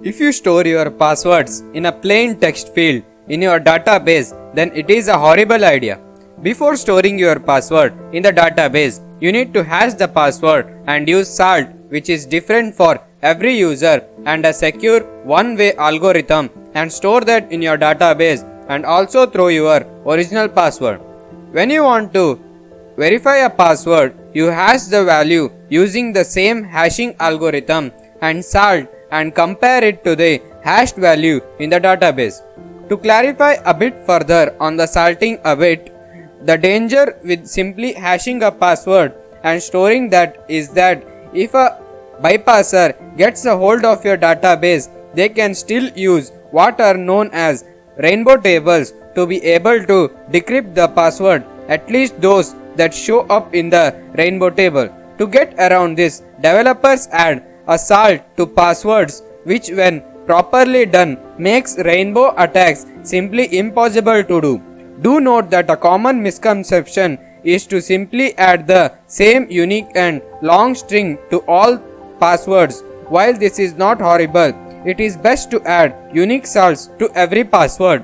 If you store your passwords in a plain text field in your database, then it is a horrible idea. Before storing your password in the database, you need to hash the password and use salt, which is different for every user, and a secure one-way algorithm, and store that in your database and also throw your original password. When you want to verify a password, you hash the value using the same hashing algorithm and salt and compare it to the hashed value in the database. To clarify a bit further on the salting a bit, the danger with simply hashing a password and storing that is that if a bypasser gets a hold of your database, they can still use what are known as rainbow tables to be able to decrypt the password, at least those that show up in the rainbow table. To get around this, developers add a salt to passwords, which when properly done makes rainbow attacks simply impossible to do. Do note that a common misconception is to simply add the same unique and long string to all passwords. While this is not horrible, it is best to add unique salts to every password.